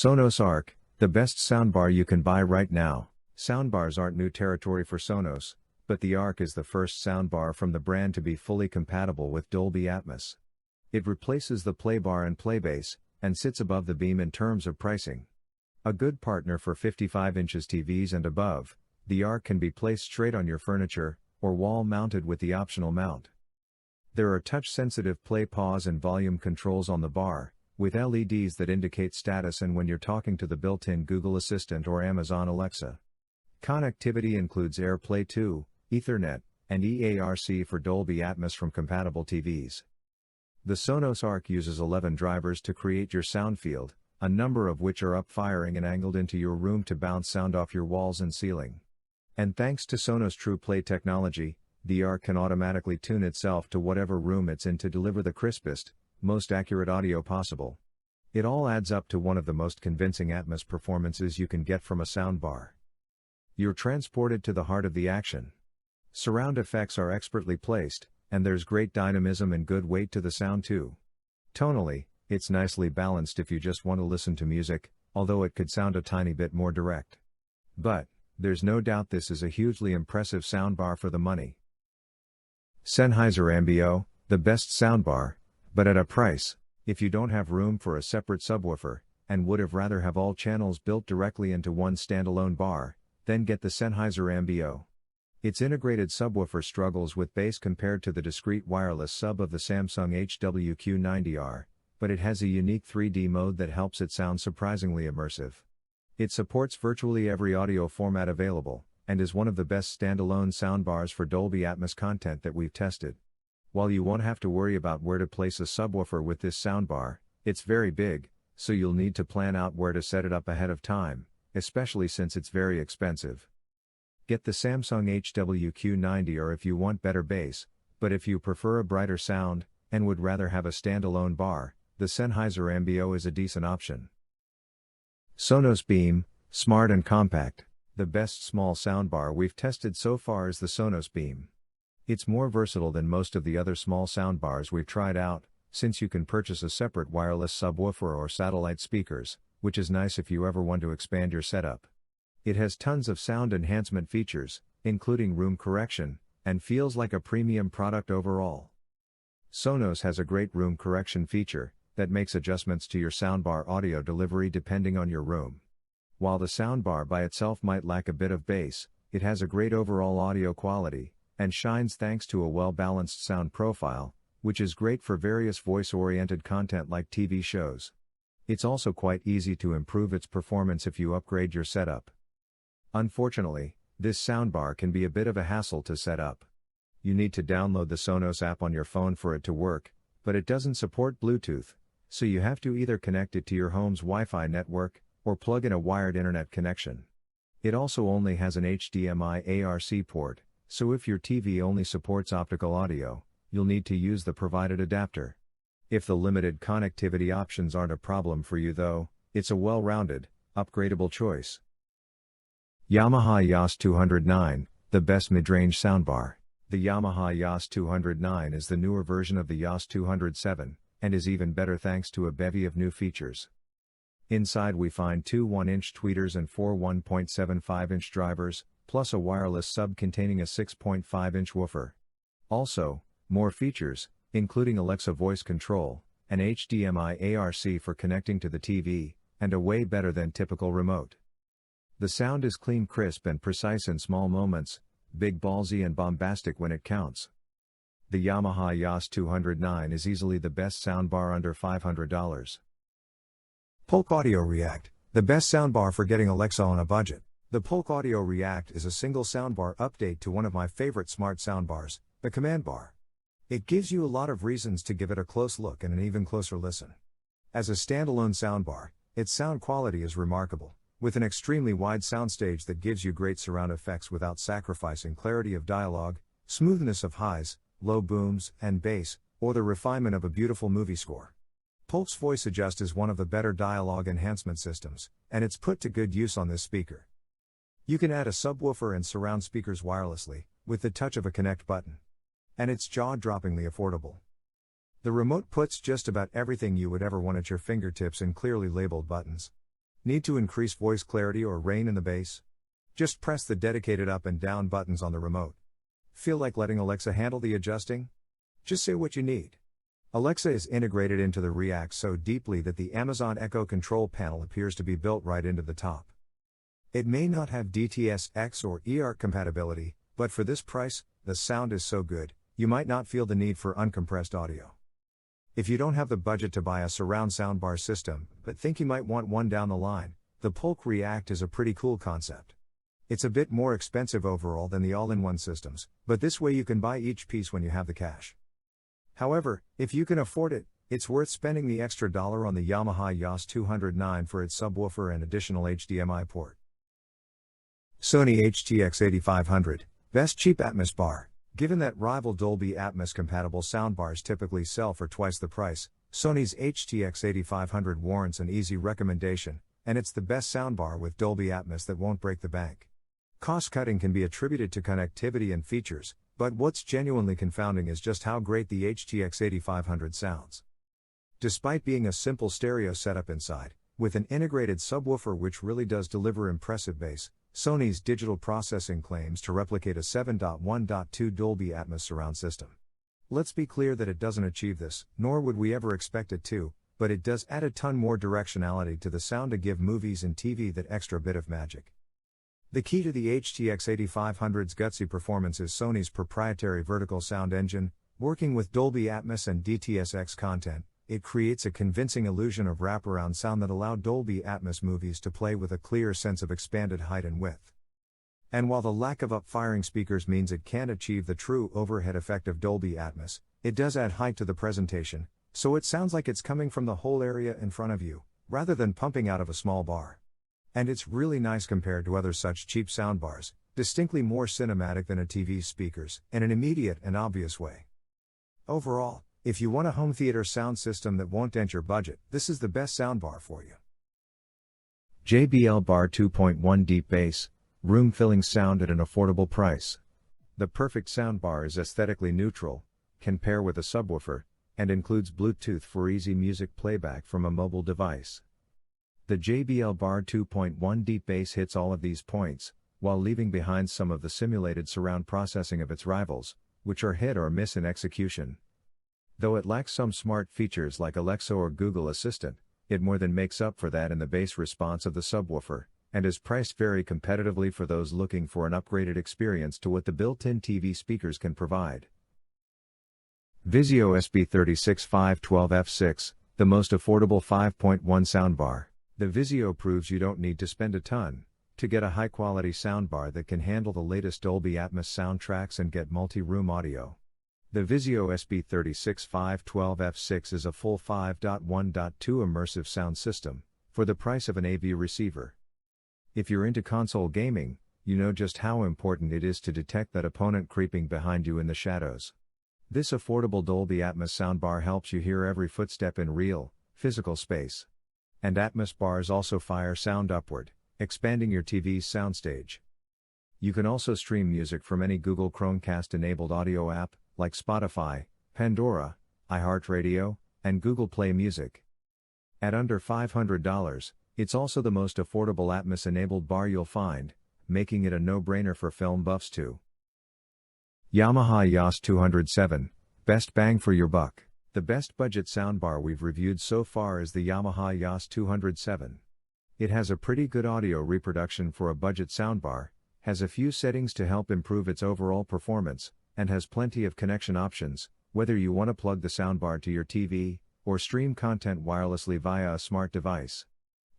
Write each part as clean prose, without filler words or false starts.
Sonos Arc, the best soundbar you can buy right now. Soundbars aren't new territory for Sonos, but the Arc is the first soundbar from the brand to be fully compatible with Dolby Atmos. It replaces the Playbar and Playbase, and sits above the beam in terms of pricing. A good partner for 55 inches TVs and above, the Arc can be placed straight on your furniture, or wall-mounted with the optional mount. There are touch-sensitive play, pause and volume controls on the bar, with LEDs that indicate status and when you're talking to the built-in Google Assistant or Amazon Alexa. Connectivity includes AirPlay 2, Ethernet, and EARC for Dolby Atmos from compatible TVs. The Sonos Arc uses 11 drivers to create your sound field, a number of which are up-firing and angled into your room to bounce sound off your walls and ceiling. And thanks to Sonos TruePlay technology, the Arc can automatically tune itself to whatever room it's in to deliver the crispest, most accurate audio possible. It all adds up to one of the most convincing Atmos performances you can get from a soundbar. You're transported to the heart of the action. Surround effects are expertly placed, and there's great dynamism and good weight to the sound too. Tonally, it's nicely balanced if you just want to listen to music, although it could sound a tiny bit more direct. But, there's no doubt this is a hugely impressive soundbar for the money. Sennheiser Ambeo, the best soundbar, but at a price. If you don't have room for a separate subwoofer, and would have rather have all channels built directly into one standalone bar, then get the Sennheiser Ambeo. Its integrated subwoofer struggles with bass compared to the discrete wireless sub of the Samsung Hw Q90r, but it has a unique 3D mode that helps it sound surprisingly immersive. It supports virtually every audio format available, and is one of the best standalone soundbars for Dolby Atmos content that we've tested. While you won't have to worry about where to place a subwoofer with this soundbar, it's very big, so you'll need to plan out where to set it up ahead of time, especially since it's very expensive. Get the Samsung Hw Q90r if you want better bass, but if you prefer a brighter sound, and would rather have a standalone bar, the Sennheiser Ambeo is a decent option. Sonos Beam, smart and compact. The best small soundbar we've tested so far is the Sonos Beam. It's more versatile than most of the other small soundbars we've tried out, since you can purchase a separate wireless subwoofer or satellite speakers, which is nice if you ever want to expand your setup. It has tons of sound enhancement features, including room correction, and feels like a premium product overall. Sonos has a great room correction feature that makes adjustments to your soundbar audio delivery depending on your room. While the soundbar by itself might lack a bit of bass, it has a great overall audio quality, and shines thanks to a well-balanced sound profile, which is great for various voice-oriented content like TV shows. It's also quite easy to improve its performance if you upgrade your setup. Unfortunately, this soundbar can be a bit of a hassle to set up. You need to download the Sonos app on your phone for it to work, but it doesn't support Bluetooth, so you have to either connect it to your home's Wi-Fi network, or plug in a wired internet connection. It also only has an HDMI ARC port, so if your TV only supports optical audio, you'll need to use the provided adapter. If the limited connectivity options aren't a problem for you though, it's a well-rounded, upgradable choice. Yamaha Yas 209, the best mid-range soundbar. The Yamaha Yas 209 is the newer version of the Yas 207, and is even better thanks to a bevy of new features. Inside we find two 1-inch tweeters and four 1.75-inch drivers, plus a wireless sub containing a 6.5-inch woofer. Also, more features, including Alexa voice control, an HDMI ARC for connecting to the TV, and a way better than typical remote. The sound is clean, crisp and precise in small moments, big, ballsy and bombastic when it counts. The Yamaha Yas 209 is easily the best soundbar under $500. Polk Audio React, the best soundbar for getting Alexa on a budget. The Polk Audio React is a single soundbar update to one of my favorite smart soundbars, the Command Bar. It gives you a lot of reasons to give it a close look and an even closer listen. As a standalone soundbar, its sound quality is remarkable, with an extremely wide soundstage that gives you great surround effects without sacrificing clarity of dialogue, smoothness of highs, low booms and bass, or the refinement of a beautiful movie score. Polk's Voice Adjust is one of the better dialogue enhancement systems, and it's put to good use on this speaker. You can add a subwoofer and surround speakers wirelessly, with the touch of a connect button. And it's jaw-droppingly affordable. The remote puts just about everything you would ever want at your fingertips in clearly labeled buttons. Need to increase voice clarity or rein in the bass? Just press the dedicated up and down buttons on the remote. Feel like letting Alexa handle the adjusting? Just say what you need. Alexa is integrated into the React so deeply that the Amazon Echo control panel appears to be built right into the top. It may not have DTS-X or eARC compatibility, but for this price, the sound is so good, you might not feel the need for uncompressed audio. If you don't have the budget to buy a surround soundbar system, but think you might want one down the line, the Polk React is a pretty cool concept. It's a bit more expensive overall than the all-in-one systems, but this way you can buy each piece when you have the cash. However, if you can afford it, it's worth spending the extra dollar on the Yamaha Yas 209 for its subwoofer and additional HDMI port. Sony HTX8500, best cheap Atmos bar. Given that rival Dolby Atmos compatible soundbars typically sell for twice the price, Sony's HTX8500 warrants an easy recommendation, and it's the best soundbar with Dolby Atmos that won't break the bank. Cost cutting can be attributed to connectivity and features, but what's genuinely confounding is just how great the HTX8500 sounds. Despite being a simple stereo setup inside, with an integrated subwoofer which really does deliver impressive bass, Sony's digital processing claims to replicate a 7.1.2 Dolby Atmos surround system. Let's be clear that it doesn't achieve this, nor would we ever expect it to, but it does add a ton more directionality to the sound to give movies and TV that extra bit of magic. The key to the HTX8500's gutsy performance is Sony's proprietary vertical sound engine. Working with Dolby Atmos and DTS-X content, it creates a convincing illusion of wraparound sound that allow Dolby Atmos movies to play with a clear sense of expanded height and width. And while the lack of up-firing speakers means it can't achieve the true overhead effect of Dolby Atmos, it does add height to the presentation, so it sounds like it's coming from the whole area in front of you, rather than pumping out of a small bar. And it's really nice compared to other such cheap soundbars, distinctly more cinematic than a TV's speakers, in an immediate and obvious way. Overall, if you want a home theater sound system that won't dent your budget, this is the best soundbar for you. Jbl Bar 2.1 Deep Bass, room-filling sound at an affordable price. The perfect soundbar is aesthetically neutral, can pair with a subwoofer, and includes Bluetooth for easy music playback from a mobile device. The Jbl Bar 2.1 Deep Bass hits all of these points, while leaving behind some of the simulated surround processing of its rivals, which are hit or miss in execution. Though it lacks some smart features like Alexa or Google Assistant, it more than makes up for that in the bass response of the subwoofer, and is priced very competitively for those looking for an upgraded experience to what the built-in TV speakers can provide. Vizio SB36512F6, the most affordable 5.1 soundbar. The Vizio proves you don't need to spend a ton to get a high-quality soundbar that can handle the latest Dolby Atmos soundtracks and get multi-room audio. The Vizio SB36512F6 is a full 5.1.2 immersive sound system, for the price of an AV receiver. If you're into console gaming, you know just how important it is to detect that opponent creeping behind you in the shadows. This affordable Dolby Atmos soundbar helps you hear every footstep in real, physical space. And Atmos bars also fire sound upward, expanding your TV's soundstage. You can also stream music from any Google Chromecast-enabled audio app, like Spotify, Pandora, iHeartRadio, and Google Play Music. At under $500, it's also the most affordable Atmos-enabled bar you'll find, making it a no-brainer for film buffs too. Yamaha Yas 207, best bang for your buck. The best budget soundbar we've reviewed so far is the Yamaha Yas 207. It has a pretty good audio reproduction for a budget soundbar, has a few settings to help improve its overall performance, and has plenty of connection options, whether you want to plug the soundbar to your TV, or stream content wirelessly via a smart device.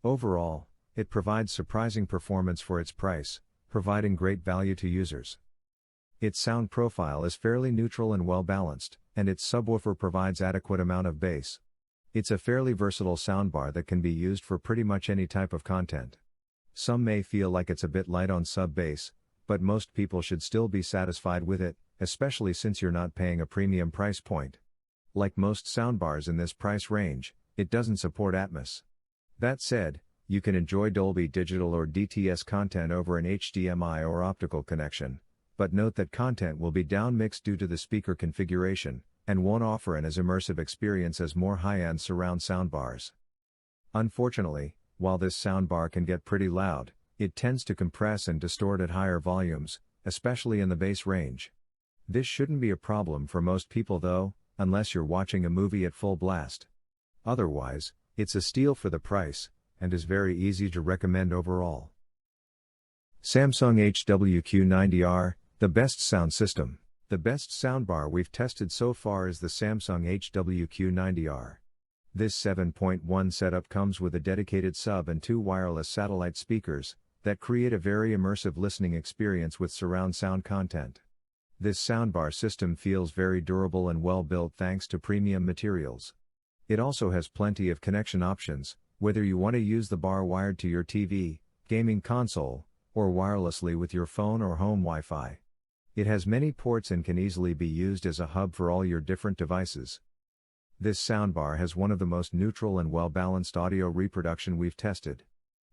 Overall, it provides surprising performance for its price, providing great value to users. Its sound profile is fairly neutral and well balanced, and its subwoofer provides adequate amount of bass. It's a fairly versatile soundbar that can be used for pretty much any type of content. Some may feel like it's a bit light on sub-bass, but most people should still be satisfied with it, especially since you're not paying a premium price point. Like most soundbars in this price range, it doesn't support Atmos. That said, you can enjoy Dolby Digital or DTS content over an HDMI or optical connection, but note that content will be downmixed due to the speaker configuration, and won't offer an as immersive experience as more high-end surround soundbars. Unfortunately, While this soundbar can get pretty loud, it tends to compress and distort at higher volumes, especially in the bass range. This shouldn't be a problem for most people though, unless you're watching a movie at full blast. Otherwise, it's a steal for the price, and is very easy to recommend overall. Samsung Hw Q90r, the best sound system. The best soundbar we've tested so far is the Samsung Hw Q90r. This 7.1 setup comes with a dedicated sub and 2 wireless satellite speakers that create a very immersive listening experience with surround sound content. This soundbar system feels very durable and well built thanks to premium materials. It also has plenty of connection options, whether you want to use the bar wired to your TV, gaming console, or wirelessly with your phone or home Wi-Fi. It has many ports and can easily be used as a hub for all your different devices. This soundbar has one of the most neutral and well-balanced audio reproduction we've tested.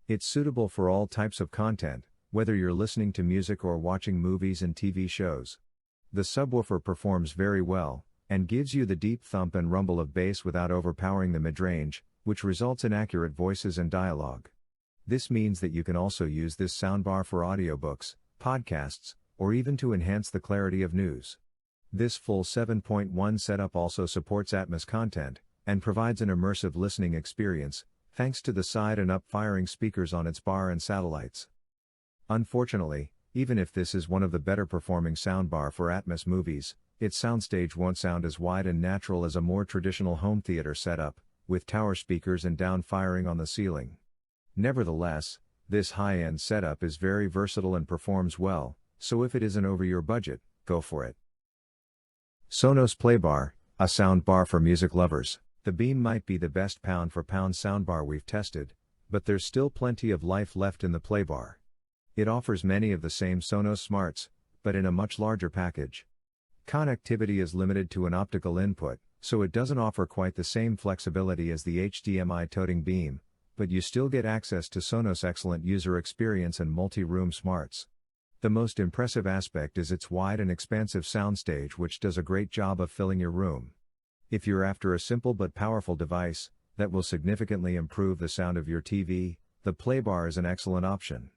It's suitable for all types of content, whether you're listening to music or watching movies and TV shows. The subwoofer performs very well, and gives you the deep thump and rumble of bass without overpowering the mid-range, which results in accurate voices and dialogue. This means that you can also use this soundbar for audiobooks, podcasts, or even to enhance the clarity of news. This full 7.1 setup also supports Atmos content, and provides an immersive listening experience, thanks to the side and up firing speakers on its bar and satellites. Unfortunately, even if this is one of the better performing soundbar for Atmos movies, its soundstage won't sound as wide and natural as a more traditional home theater setup, with tower speakers and down firing on the ceiling. Nevertheless, this high-end setup is very versatile and performs well, so if it isn't over your budget, go for it. Sonos Playbar, a soundbar for music lovers. The Beam might be the best pound-for-pound soundbar we've tested, but there's still plenty of life left in the Playbar. It offers many of the same Sonos smarts, but in a much larger package. Connectivity is limited to an optical input, so it doesn't offer quite the same flexibility as the HDMI-toting Beam, but you still get access to Sonos' excellent user experience and multi-room smarts. The most impressive aspect is its wide and expansive soundstage, which does a great job of filling your room. If you're after a simple but powerful device that will significantly improve the sound of your TV, the Playbar is an excellent option.